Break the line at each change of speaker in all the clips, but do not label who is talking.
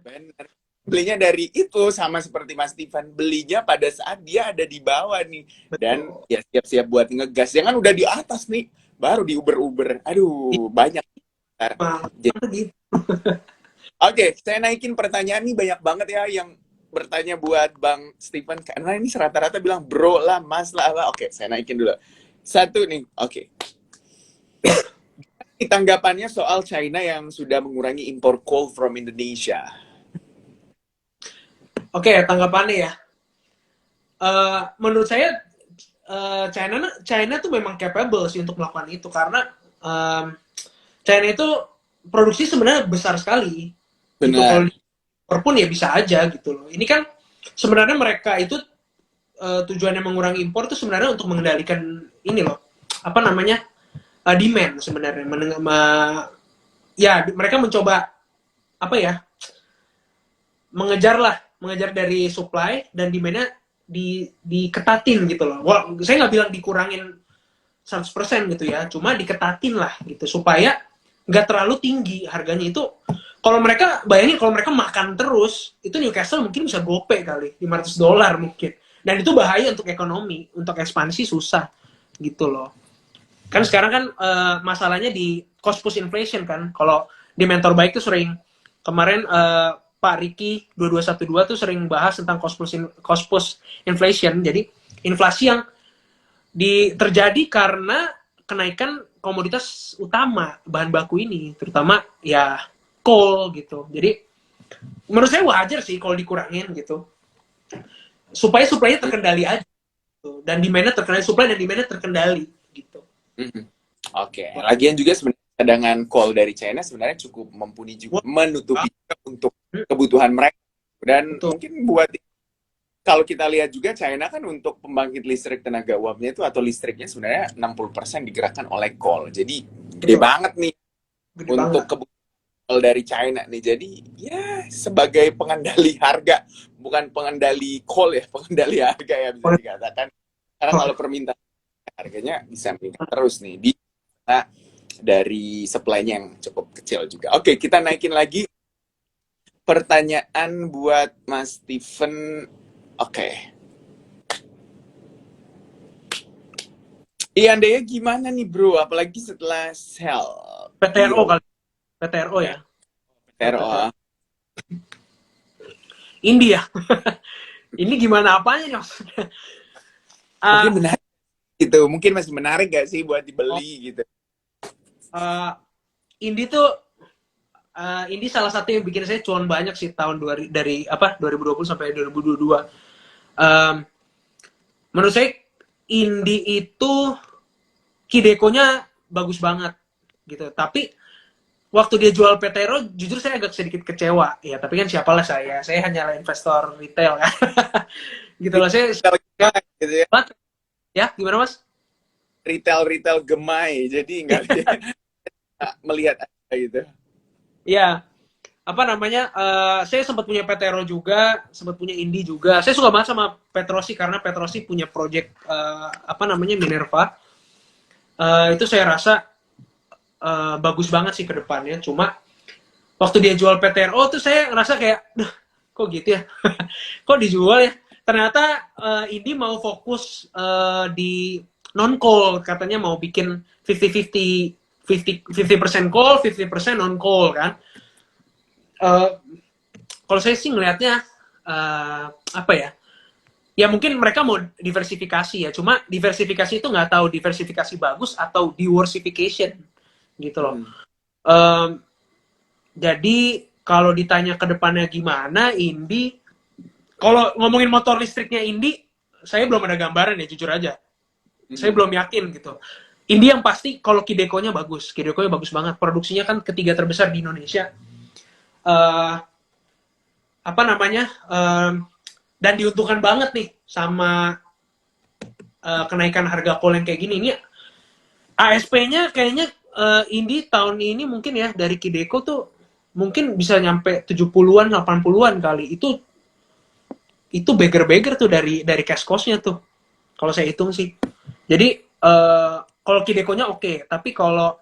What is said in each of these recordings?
Bener. Belinya dari itu sama seperti Mas Steven, belinya pada saat dia ada di bawah nih dan
Betul.
ya siap-siap buat ngegas. Jangan udah di atas nih, baru di Uber-Uber. Aduh, banyak. Ntar.
Itu gitu.
Oke, saya naikin pertanyaan nih banyak banget ya yang bertanya buat Bang Steven karena ini rata-rata bilang bro lah, mas lah. Oke, saya naikin dulu. Satu nih, oke. Ini tanggapannya soal China yang sudah mengurangi impor coal from Indonesia.
Oke, tanggapannya ya. Menurut saya China tuh memang capable sih untuk melakukan itu karena um, China itu produksi sebenarnya besar sekali gitu. Kalau
Benar.
di impor pun ya bisa aja gitu loh. Ini kan sebenarnya mereka itu tujuannya mengurangi impor itu sebenarnya untuk mengendalikan ini loh, apa namanya, demand sebenarnya. Ya mereka mencoba apa ya, mengejar dari supply dan demandnya diketatin gitu loh. Wah, saya nggak bilang dikurangin 100% gitu ya, cuma diketatin lah gitu supaya nggak terlalu tinggi harganya itu. Kalau mereka bayangin, kalau mereka makan terus itu Newcastle mungkin bisa gope kali $500 mungkin, dan itu bahaya untuk ekonomi, untuk ekspansi susah gitu loh. Kan sekarang kan masalahnya di cost push inflation kan. Kalau di mentor baik tuh sering kemarin Pak Riki 2212 tuh sering bahas tentang cost push inflation. Jadi inflasi yang terjadi karena kenaikan komoditas utama bahan baku ini, terutama ya coal gitu. Jadi menurut saya wajar sih kalau dikurangin gitu, supaya supply-nya terkendali aja gitu. Dan demand-nya terkendali, supply dan demand-nya terkendali gitu.
Mhm. Oke, lagian juga sebenarnya cadangan coal dari China sebenarnya cukup mumpuni juga
Wah,
menutupi juga untuk kebutuhan mereka. Dan
betul.
mungkin buat kalau kita lihat juga China kan untuk pembangkit listrik tenaga uapnya itu atau listriknya sebenarnya 60% digerakkan oleh coal. Jadi gede
Betul.
banget nih
Gede
untuk
banget.
kebutuhan coal dari China nih. Jadi ya sebagai pengendali harga, bukan pengendali coal ya, pengendali harga ya bisa dikatakan. Karena kalau permintaan harganya bisa meningkat terus nih di nah, dari supply-nya yang cukup kecil juga. Oke, kita naikin lagi pertanyaan buat Mas Steven. Oke. Iya, Andaya gimana nih bro? Apalagi setelah sell
PTRO
deal
kali. PTRO ya.
PTRO.
PTRO. India. Ini gimana apanya nih maksudnya?
Mungkin
Uh,
menarik gitu. Mungkin masih menarik gak sih buat
oh,
dibeli gitu?
uh, Indi tuh Indi salah satu yang bikin saya cuan banyak sih tahun dari apa 2020 sampai 2022. Um, Menurut saya Indi itu Kidekonya bagus banget gitu. Tapi waktu dia jual Petero, jujur saya agak sedikit kecewa. Ya, tapi kan siapalah saya. Saya hanyalah investor retail kan. Gitu loh. Saya
Retail gemai gitu ya.
ya gimana Mas?
Retail gemai. Jadi nggak melihat apa gitu.
Ya, apa namanya? Saya sempat punya Petero juga, sempat punya Indi juga. Saya suka banget sama Petrosi karena Petrosi punya project apa namanya Minerva. Itu saya rasa bagus banget sih ke depannya. Cuma waktu dia jual PTRO tuh saya ngerasa kayak, duh, kok gitu ya? Kok dijual ya? Ternyata ini mau fokus di non call, katanya mau bikin 50-50 call, 50% non call kan. Uh, Kalau saya sih ngelihatnya apa ya? Ya mungkin mereka mau diversifikasi ya, cuma diversifikasi itu nggak tahu diversifikasi bagus atau diversification gitu loh.
Hmm.
Um, jadi kalau ditanya ke depannya gimana, Indi, kalau ngomongin motor listriknya Indi, saya belum ada gambaran ya jujur aja. Saya
Hmm.
belum yakin gitu. Indi yang pasti kalau Kidekonya bagus, Kidekonya bagus banget. Produksinya kan ketiga terbesar di Indonesia. Uh, Apa namanya? Dan diuntungkan banget nih sama kenaikan harga kol yang kayak gini. Ini ASP-nya kayaknya Indi tahun ini mungkin ya dari Kideko tuh mungkin bisa nyampe 70-an, 80-an kali. Itu beggar-beggar tuh dari cash cost-nya tuh. Kalau saya hitung sih. Jadi kalau Kidekonya oke, tapi kalau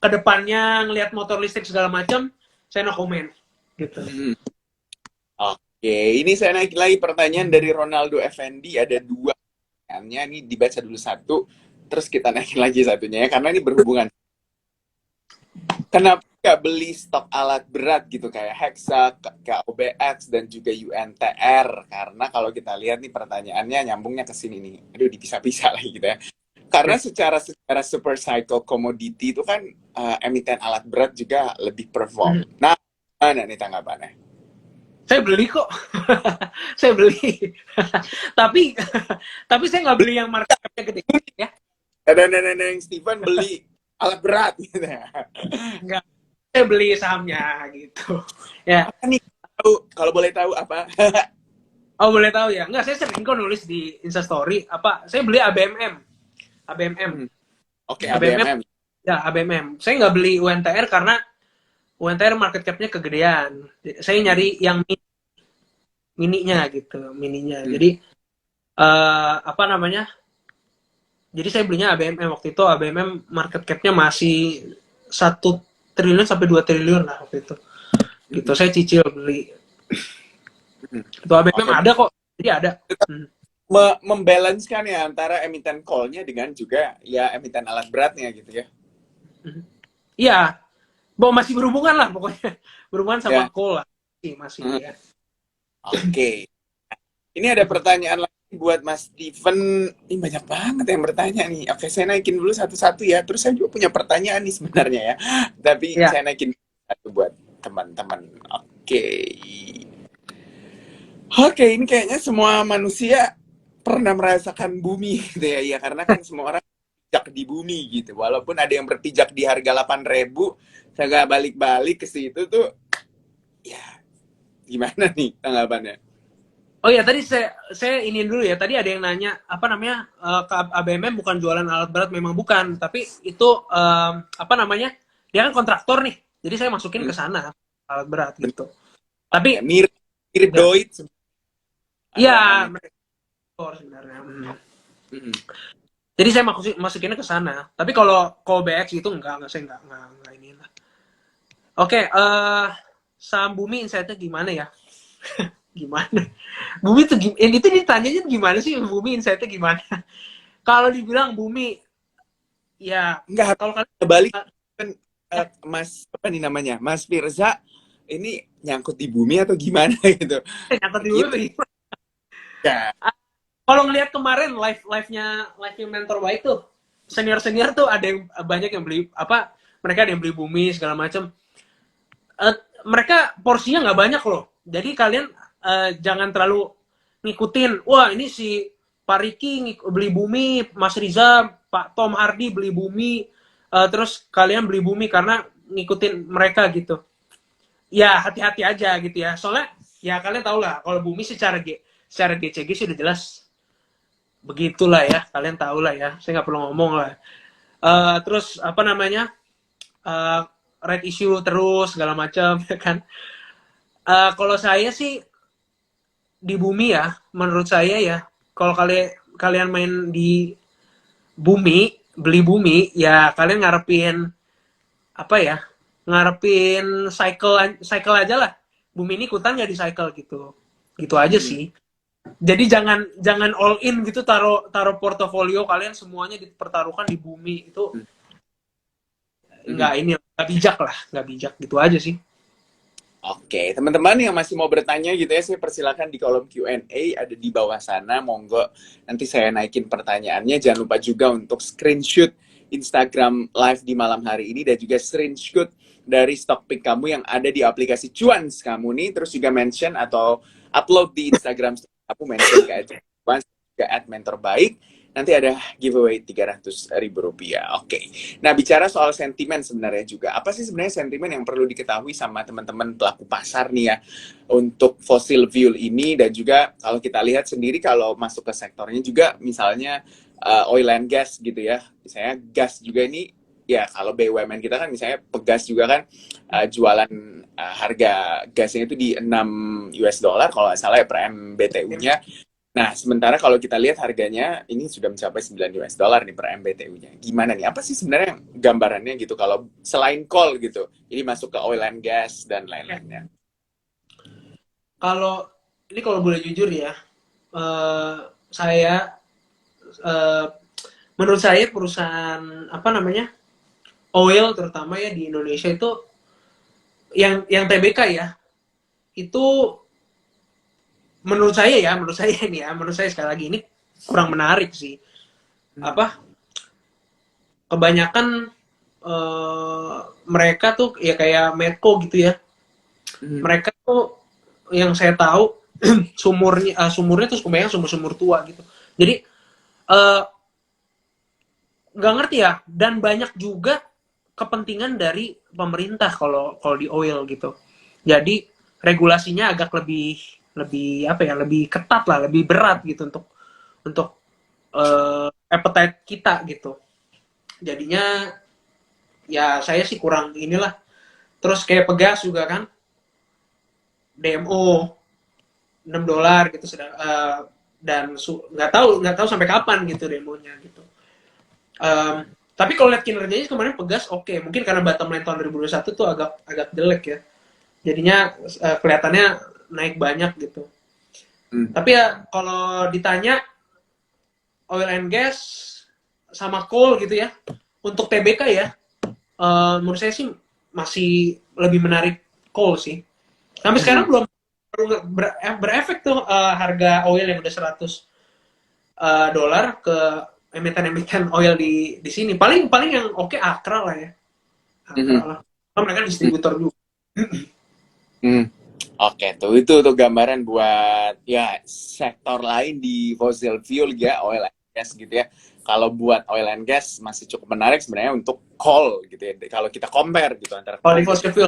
kedepannya ngelihat motor listrik segala macam, saya no comment gitu.
Hmm. Oke, ini saya naikin lagi pertanyaan dari Ronaldo Effendi. Ada dua pertanyaannya, ini dibaca dulu satu, terus kita naikin lagi satunya ya, karena ini berhubungan. Kenapa nggak beli stok alat berat gitu kayak Hexa, KOBX, dan juga UNTR? Karena kalau kita lihat nih pertanyaannya nyambungnya ke sini nih. Aduh, dipisah-pisah lagi gitu ya. Karena secara super cycle commodity itu kan emiten alat berat juga lebih perform. Nah, mana nih tanggapannya?
Saya beli kok. Saya beli. tapi tapi saya nggak beli yang market cap-nya gede ya.
Dan yang Steven beli alat berat gitu ya.
Nggak. Saya beli sahamnya gitu. Ya.
Apa nih? Kalau boleh tahu apa?
Oh, boleh tahu ya? Nggak, saya sering kok nulis di Instastory. Apa? Saya beli ABMM. ABMM.
Oke,
ABMM.
ABMM.
Ya, ABMM. Saya nggak beli UNTR karena UNTR market cap-nya kegedean. Saya nyari yang mininya gitu, mininya. Jadi apa namanya? Jadi saya belinya ABMM waktu itu. ABMM market cap-nya masih 1 triliun sampai 2 triliun lah waktu itu. Gitu, saya cicil beli. Itu ABMM
Oke.
ada kok. Jadi ada.
Membalancekan ya antara emiten call-nya dengan juga ya emiten alat beratnya gitu ya.
Iya, masih berhubungan lah pokoknya. Berhubungan sama
Ya.
call lah. Masih ya.
Oke. Ini ada pertanyaan lagi buat Mas Steven. Ini banyak banget yang bertanya nih. Oke, saya naikin dulu satu-satu ya. Terus saya juga punya pertanyaan nih sebenarnya ya. Tapi
Ya.
saya naikin satu buat teman-teman. Oke. Oke, ini kayaknya semua manusia pernah merasakan bumi gitu ya. Ya, karena kan semua orang berpijak di bumi gitu. Walaupun ada yang berpijak di harga 8.000, saya nggak balik-balik ke situ tuh. Ya, gimana nih tanggapannya?
Oh ya, tadi saya ini dulu ya. Tadi ada yang nanya apa namanya, ke ABMM bukan jualan alat berat, memang bukan, tapi itu apa namanya? Dia kan kontraktor nih. Jadi saya masukin ke sana alat berat gitu.
Ya,
Tapi
mirip mirip
ya,
Doit
iya,
anak-anak.
kontraktor sebenarnya.
Mm-mm.
Jadi saya masukinnya ke sana. Tapi kalau BX itu enggak, saya enggak ini lah. Oke, saham Bumi insight-nya gimana ya? Gimana? Bumi itu itu ditanyanya gimana sih, Bumi insight-nya gimana? Kalau dibilang Bumi, ya
Enggak,
kalau kalian
balik kan
ya,
Mas apa nih namanya? Mas Firza ini nyangkut di bumi atau gimana gitu.
nyangkut di
Gitu.
Bumi.
Ya.
Kalau ngelihat kemarin live-nya mentor baik tuh, senior tuh ada yang banyak yang beli apa? Mereka ada yang beli Bumi segala macam. Mereka porsinya nggak banyak loh. Jadi kalian jangan terlalu ngikutin. Wah, ini si Pak Riki beli Bumi, Mas Riza, Pak Tom Hardy beli Bumi, terus kalian beli Bumi karena ngikutin mereka gitu. Ya hati-hati aja gitu ya. Soalnya ya kalian tau lah kalau Bumi secara GCG sudah jelas begitulah ya. Kalian tahu lah ya. Saya nggak perlu ngomong lah. Terus apa namanya? Red issue terus segala macam ya kan. Kalau saya sih di Bumi ya, menurut saya ya, kalau kalian main di Bumi, beli Bumi, ya kalian ngarepin apa ya? Ngarepin cycle aja lah. Bumi ini ikutan nggak di cycle gitu. Gitu aja
Hmm.
sih. Jadi jangan all in gitu, taruh portofolio kalian semuanya dipertaruhkan di Bumi, itu
Hmm.
nggak bijak lah, nggak bijak gitu aja sih.
Oke, teman-teman yang masih mau bertanya gitu ya, saya persilakan di kolom Q&A ada di bawah sana, monggo nanti saya naikin pertanyaannya. Jangan lupa juga untuk screenshot Instagram live di malam hari ini dan juga screenshot dari stock pick kamu yang ada di aplikasi Cuans kamu nih, terus juga mention atau upload di Instagram kamu, mention ke Cuans juga @mentorbaik. Nanti ada giveaway Rp300.000. Oke. Nah, bicara soal sentimen sebenarnya juga. Apa sih sebenarnya sentimen yang perlu diketahui sama teman-teman pelaku pasar nih ya untuk fossil fuel ini, dan juga kalau kita lihat sendiri kalau masuk ke sektornya juga misalnya oil and gas gitu ya. Misalnya gas juga ini ya, kalau BUMN kita kan misalnya Pegas juga kan jualan harga gasnya itu di $6 kalau nggak salah ya per MBTU-nya. Nah, sementara kalau kita lihat harganya ini sudah mencapai $9 nih per MBTU-nya. Gimana nih? Apa sih sebenarnya gambarannya gitu kalau selain coal gitu? Ini masuk ke oil and gas dan lain-lainnya.
Kalau ini kalau boleh jujur ya, saya eh, menurut saya perusahaan apa namanya oil terutama ya di Indonesia itu yang TBK ya itu menurut saya ini ya, menurut saya sekali lagi ini kurang menarik sih. Apa kebanyakan mereka tuh ya kayak Medco gitu ya. Mereka tuh yang saya tahu sumurnya tuh kebanyakan sumur-sumur tua gitu. Jadi eh, nggak ngerti ya, dan banyak juga kepentingan dari pemerintah kalau kalau di oil gitu. Jadi regulasinya agak lebih lebih apa ya, lebih ketat lah, lebih berat gitu untuk appetite kita gitu. Jadinya ya saya sih kurang inilah. Terus kayak Pegas juga kan, DMO $6 gitu sedang dan nggak tahu sampai kapan gitu demonya gitu. Tapi kalau lihat kinerjanya kemarin Pegas oke. Mungkin karena bottom line tahun 2021 tuh agak agak jelek ya. Jadinya kelihatannya naik banyak gitu. Tapi ya kalau ditanya oil and gas sama coal gitu ya, untuk TBK ya, menurut saya sih masih lebih menarik coal sih. Sampai sekarang belum berefek tuh harga oil yang udah $100 ke emiten-emiten oil di sini. Paling paling yang oke Akra lah ya. Akra lah. Karena mereka distributor juga.
Oke, itu tuh gambaran buat ya sektor lain di fossil fuel ya, oil and gas gitu ya. Kalau buat oil and gas masih cukup menarik sebenarnya untuk coal gitu ya. Kalau kita compare gitu antara
Kalau
coal
di fossil fuel,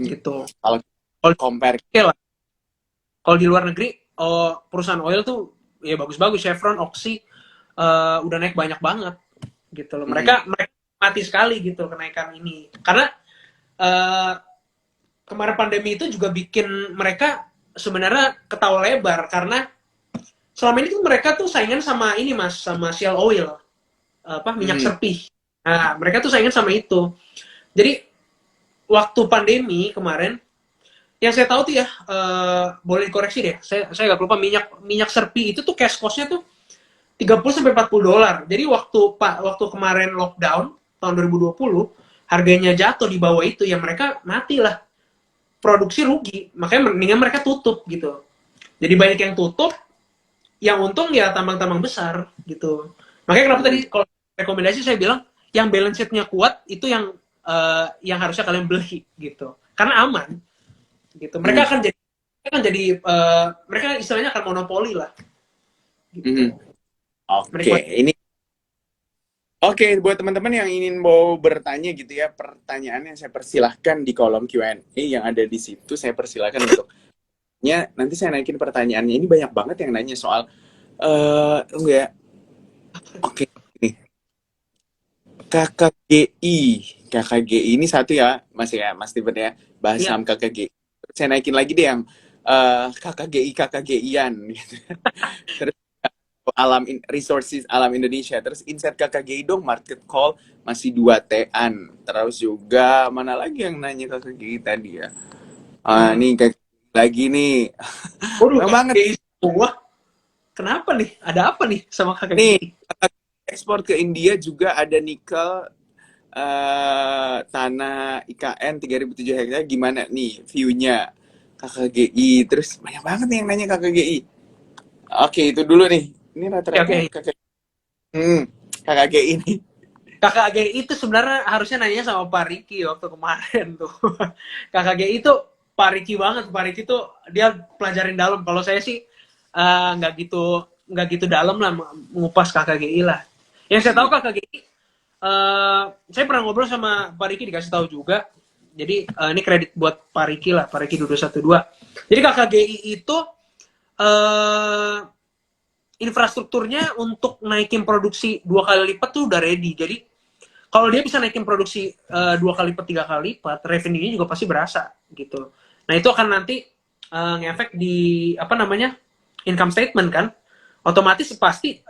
gitu.
Kalau
Kalau
compare
oke lah. Kalau di luar negeri, perusahaan oil tuh ya bagus-bagus. Chevron, Oxy, udah naik banyak banget gitu loh. Mereka mati sekali gitu kenaikan ini. Karena kemarin pandemi itu juga bikin mereka sebenarnya ketawa lebar karena selama ini tuh mereka tuh saingan sama ini Mas, sama Shell Oil, minyak serpih. Nah, mereka tuh saingan sama itu. Jadi waktu pandemi kemarin, yang saya tahu tuh ya, boleh dikoreksi deh, saya nggak lupa, minyak serpi itu tuh cash cost-nya tuh $30 sampai $40. Jadi waktu kemarin lockdown tahun 2020, harganya jatuh di bawah itu, ya mereka mati lah, produksi rugi, makanya mendingan mereka tutup gitu. Jadi banyak yang tutup, yang untung ya tambang-tambang besar gitu. Makanya kenapa tadi kalau rekomendasi saya bilang yang balance sheet-nya kuat itu yang harusnya kalian beli gitu, karena aman gitu. Mereka akan jadi mereka istilahnya akan monopoli lah gitu.
ini buat teman-teman yang ingin mau bertanya gitu ya, pertanyaannya saya persilahkan di kolom Q&A yang ada di situ, saya persilahkan untuk nanti saya naikin pertanyaannya. Ini banyak banget yang nanya soal enggak. Oke, nih. KKGI ini satu ya, Mas Steven ya, bahas saham KKGI. Saya naikin lagi deh yang KKGI-an gitu. Terus resources alam Indonesia, terus insight KKGI dong, market call masih 2T-an. Terus juga mana lagi yang nanya KKGI tadi ya? Nih lagi nih.
Banget. Wah, kenapa nih? Ada apa nih sama KKGI?
Nih, ekspor ke India juga ada nikel, tanah IKN 3.007 hektar. Gimana nih view-nya KKGI? Terus banyak banget nih yang nanya KKGI. Oke, itu dulu nih. Ini rata-rata KKGI ini.
KKGI itu sebenarnya harusnya nanya sama Pak Riki waktu kemarin tuh. KKGI itu Pak Riki banget. Pak Riki tuh dia pelajarin dalam. Kalau saya sih nggak gitu dalam lah mengupas KKGI lah. Yang saya tahu KKGI, saya pernah ngobrol sama Pak Riki, dikasih tahu juga. Jadi ini kredit buat Pak Riki lah, Pak Riki 2212. Jadi KKGI itu infrastrukturnya untuk naikin produksi 2 kali lipat tuh udah ready. Jadi kalau dia bisa naikin produksi 2 kali lipat, 3 kali lipat, revenue-nya juga pasti berasa gitu. Nah itu akan nanti ngefek di income statement kan, otomatis pasti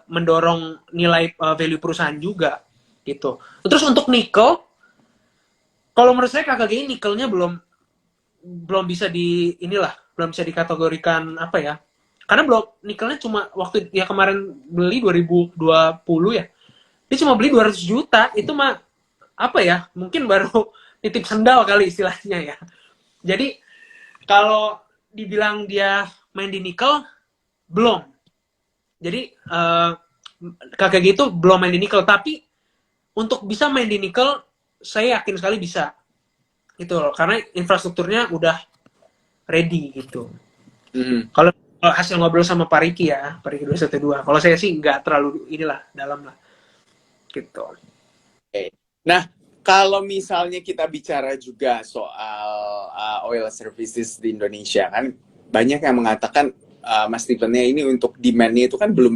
mendorong nilai value perusahaan juga gitu. Terus untuk nikel, kalau menurut saya KKGI nikelnya belum belum bisa belum bisa dikategorikan apa ya, karena belum nikelnya cuma waktu ya kemarin beli 2020 ya, dia cuma beli 200 juta itu mah apa ya, mungkin baru titip sendal kali istilahnya ya. Jadi kalau dibilang dia main di nikel, belum. Jadi kakek gitu belum main di nikel, tapi untuk bisa main di nikel saya yakin sekali bisa gitu loh, karena infrastrukturnya udah ready gitu. Kalau hasil ngobrol sama Pak Riki ya, Pak Riki 212, kalau saya sih nggak terlalu inilah dalam lah gitu.
Nah, kalau misalnya kita bicara juga soal oil services di Indonesia, kan banyak yang mengatakan Mas Steven-nya ini untuk demand-nya itu kan belum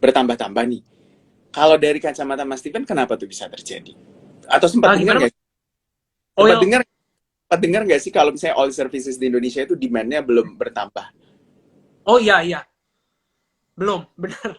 bertambah-tambah nih. Kalau dari kacamata Mas Steven, kenapa tuh bisa terjadi? Atau sempat dengar
Gimana
nggak?
Mas?
Sempat
Oil,
dengar, sempat dengar nggak sih kalau misalnya oil services di Indonesia itu demand-nya belum bertambah?
oh iya iya, belum, benar.